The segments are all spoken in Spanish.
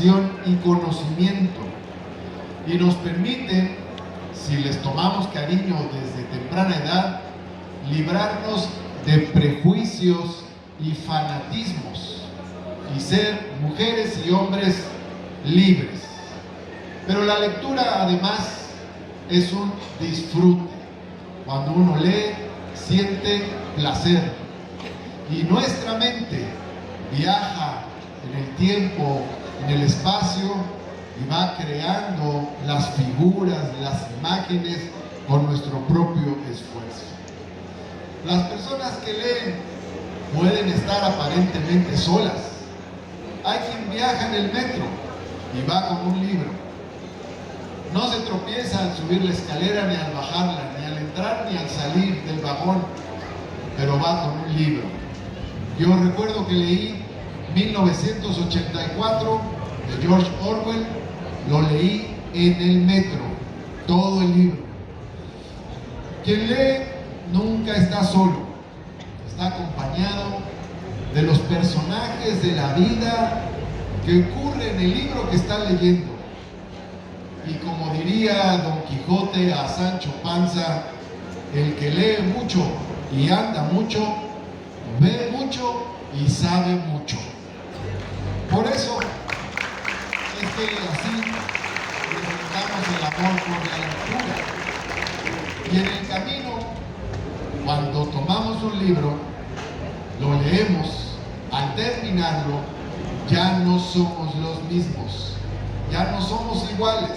educación y conocimiento, y nos permite, si les tomamos cariño desde temprana edad, librarnos de prejuicios y fanatismos y ser mujeres y hombres libres. Pero la lectura además es un disfrute. Cuando uno lee, siente placer, y nuestra mente viaja en el tiempo, en el espacio, y va creando las figuras, las imágenes con nuestro propio esfuerzo. Las personas que leen pueden estar aparentemente solas. Hay quien viaja en el metro y va con un libro. No se tropieza al subir la escalera, ni al bajarla, ni al entrar, ni al salir del vagón, pero va con un libro. Yo recuerdo que leí 1984 de George Orwell, lo leí en el metro, todo el libro. Quien lee nunca está solo, está acompañado de los personajes de la vida que ocurre en el libro que está leyendo. Y como diría Don Quijote a Sancho Panza, el que lee mucho y anda mucho, ve mucho y sabe mucho. Por eso es que así presentamos el amor por la lectura. Y en el camino, cuando tomamos un libro, lo leemos, al terminarlo, ya no somos los mismos, ya no somos iguales,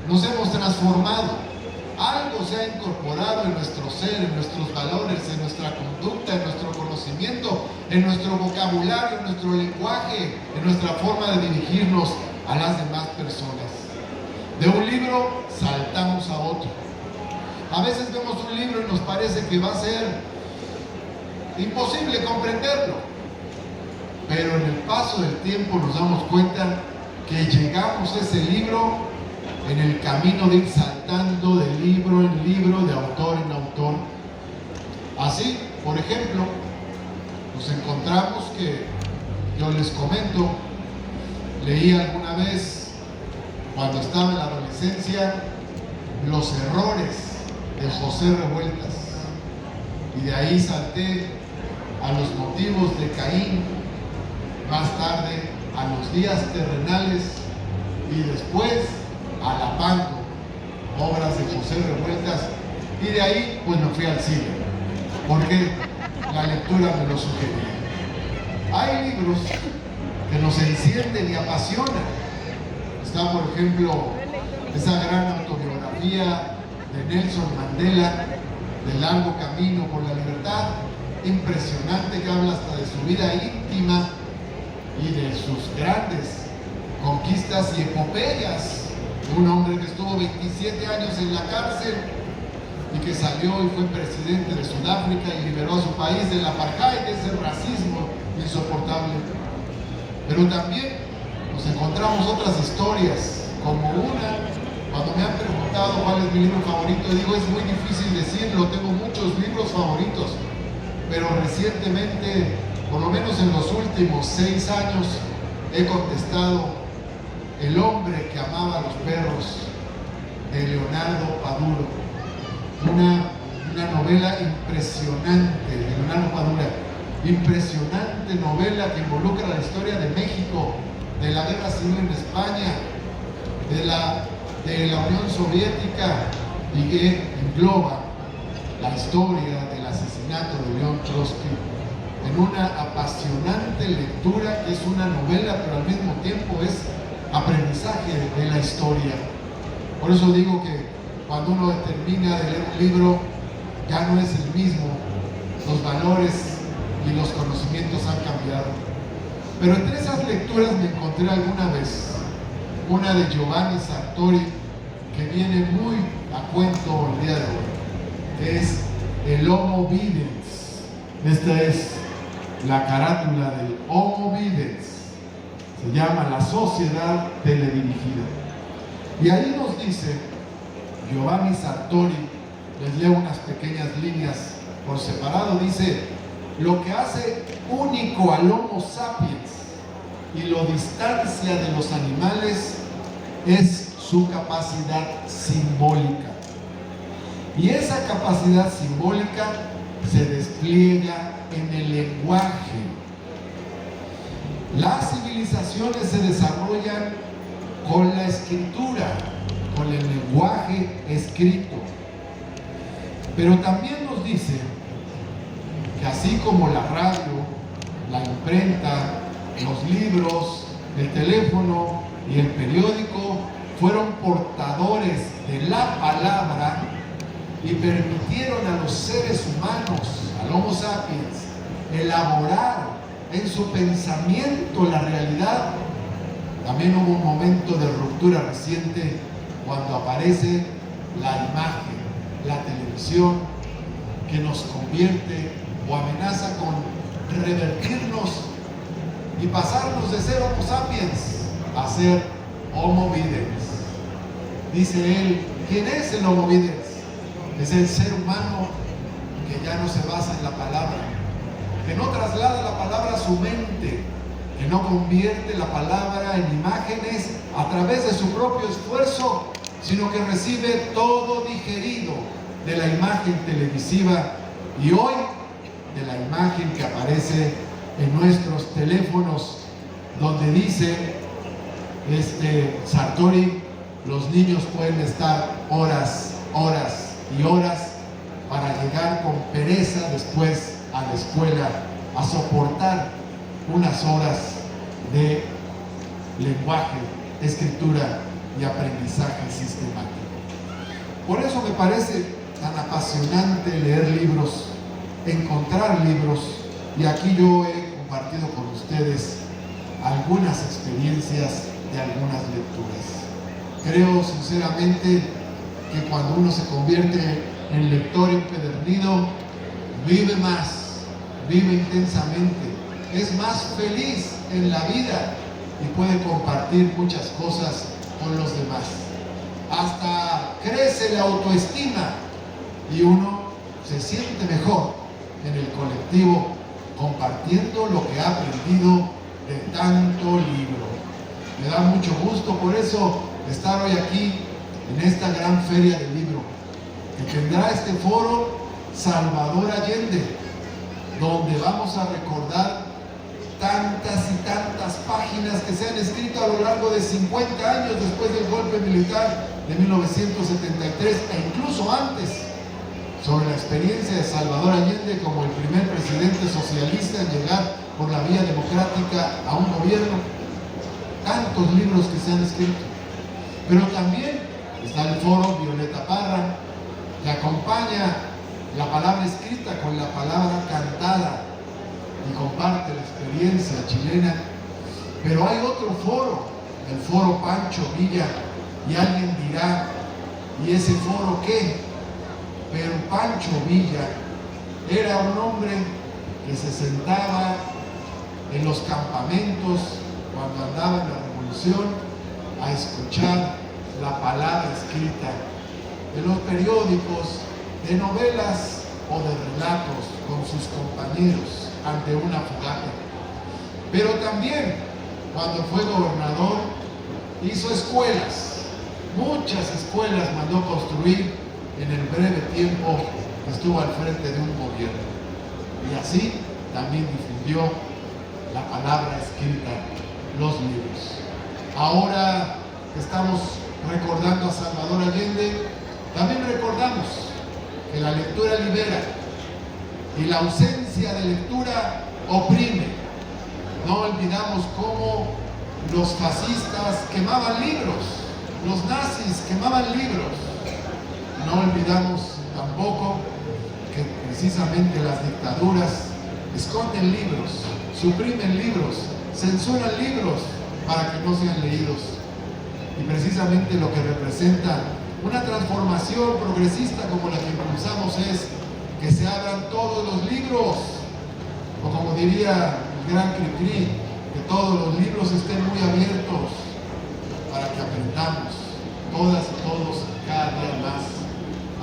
nos hemos transformado. Algo se ha incorporado en nuestro ser, en nuestros valores, en nuestra conducta, en nuestro conocimiento, en nuestro vocabulario, en nuestro lenguaje, en nuestra forma de dirigirnos a las demás personas. De un libro saltamos a otro. A veces vemos un libro y nos parece que va a ser imposible comprenderlo, pero en el paso del tiempo nos damos cuenta que llegamos a ese libro en el camino de ir saltando de libro en libro, de autor en autor. Así, por ejemplo, nos encontramos que, yo les comento, leí alguna vez, cuando estaba en la adolescencia, Los errores de José Revueltas, y de ahí salté a Los motivos de Caín, más tarde a Los días terrenales, y después a La Pango, obras de José Revueltas, y de ahí pues me fui al cine, porque la lectura me lo sugería. Hay libros que nos encienden y apasionan. Está, por ejemplo, esa gran autobiografía de Nelson Mandela, de Largo Camino por la Libertad, impresionante, que habla hasta de su vida íntima y de sus grandes conquistas y epopeyas. Un hombre que estuvo 27 años en la cárcel y que salió y fue presidente de Sudáfrica y liberó a su país del apartheid, de ese racismo insoportable. Pero también nos encontramos otras historias, como una, cuando me han preguntado cuál es mi libro favorito, digo, es muy difícil decirlo, tengo muchos libros favoritos, pero recientemente, por lo menos en los últimos 6 años, he contestado El hombre que amaba a los perros, de Leonardo Padura, una novela impresionante de Leonardo Padura, impresionante novela que involucra la historia de México, de la guerra civil en España, de la Unión Soviética, y que engloba la historia del asesinato de León Trotsky en una apasionante lectura que es una novela, pero al mismo tiempo es aprendizaje de la historia. Por eso digo que cuando uno termina de leer un libro, ya no es el mismo, los valores y los conocimientos han cambiado. Pero entre esas lecturas me encontré alguna vez una de Giovanni Sartori, que viene muy a cuento el día de hoy, que es el Homo Videns. Esta es la carátula del Homo Videns. Se llama La Sociedad Teledirigida. Y ahí nos dice Giovanni Sartori, les leo unas pequeñas líneas por separado, dice: lo que hace único al Homo sapiens y lo distancia de los animales es su capacidad simbólica. Y esa capacidad simbólica se despliega en el lenguaje. Las civilizaciones se desarrollan con la escritura, con el lenguaje escrito. Pero también nos dice que así como la radio, la imprenta, los libros, el teléfono y el periódico fueron portadores de la palabra y permitieron a los seres humanos, al Homo sapiens, elaborar en su pensamiento la realidad, también hubo un momento de ruptura reciente cuando aparece la imagen, la televisión, que nos convierte o amenaza con revertirnos y pasarnos de ser Homo sapiens a ser Homo videns. Dice él, ¿quién es el Homo videns? Es el ser humano que ya no se basa en la palabra, que no traslada la palabra a su mente, que no convierte la palabra en imágenes a través de su propio esfuerzo, sino que recibe todo digerido de la imagen televisiva y hoy de la imagen que aparece en nuestros teléfonos, donde dice Sartori, los niños pueden estar horas y horas para llegar con pereza después a la escuela a soportar unas horas de lenguaje, escritura y aprendizaje sistemático. Por eso me parece tan apasionante leer libros, encontrar libros, y aquí yo he compartido con ustedes algunas experiencias de algunas lecturas. Creo sinceramente que cuando uno se convierte en lector empedernido, vive más, vive intensamente, es más feliz en la vida y puede compartir muchas cosas con los demás. Hasta crece la autoestima y uno se siente mejor en el colectivo compartiendo lo que ha aprendido de tanto libro. Me da mucho gusto por eso estar hoy aquí en esta gran feria del libro que tendrá este foro Salvador Allende, donde vamos a recordar tantas y tantas páginas que se han escrito a lo largo de 50 años después del golpe militar de 1973 e incluso antes, sobre la experiencia de Salvador Allende como el primer presidente socialista en llegar por la vía democrática a un gobierno. Tantos libros que se han escrito. Pero también está el foro Violeta Parra, que acompaña la palabra escrita con la palabra cantada y comparte la experiencia chilena. Pero hay otro foro, el foro Pancho Villa, y alguien dirá, ¿y ese foro qué? Pero Pancho Villa era un hombre que se sentaba en los campamentos cuando andaba en la revolución a escuchar la palabra escrita de los periódicos, de novelas o de relatos con sus compañeros ante una fogata. Pero también cuando fue gobernador hizo escuelas, muchas escuelas mandó construir en el breve tiempo que estuvo al frente de un gobierno, y así también difundió la palabra escrita, los libros. Ahora que estamos recordando a Salvador Allende, también recordamos que la lectura libera y la ausencia de lectura oprime. No olvidamos cómo los fascistas quemaban libros, los nazis quemaban libros. No olvidamos tampoco que precisamente las dictaduras esconden libros, suprimen libros, censuran libros para que no sean leídos. Y precisamente lo que representa una transformación progresista como la que impulsamos es que se abran todos los libros, o como diría el gran Cricri, que todos los libros estén muy abiertos para que aprendamos todas y todos cada día más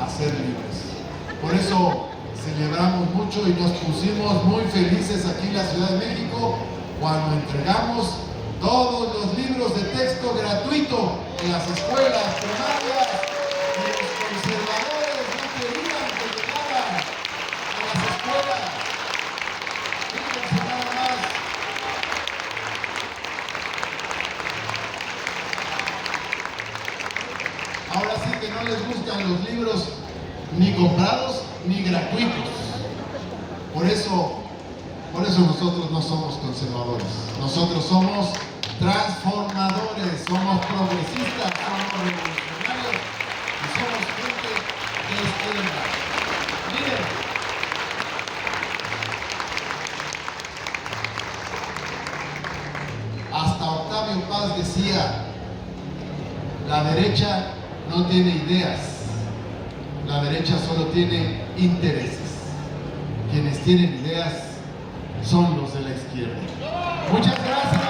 a ser libres. Por eso celebramos mucho y nos pusimos muy felices aquí en la Ciudad de México cuando entregamos todos los libros de texto gratuito en las escuelas primarias, y los conservadores no querían que llegaran a las escuelas. Fíjense nada más. Ahora sí que no les gustan los libros ni comprados ni gratuitos. Por eso nosotros no somos conservadores. Nosotros somos transformadores, somos progresistas, somos revolucionarios y somos gente de izquierda. Miren, hasta Octavio Paz decía, la derecha no tiene ideas, la derecha solo tiene intereses. Quienes tienen ideas son los de la izquierda. Muchas gracias.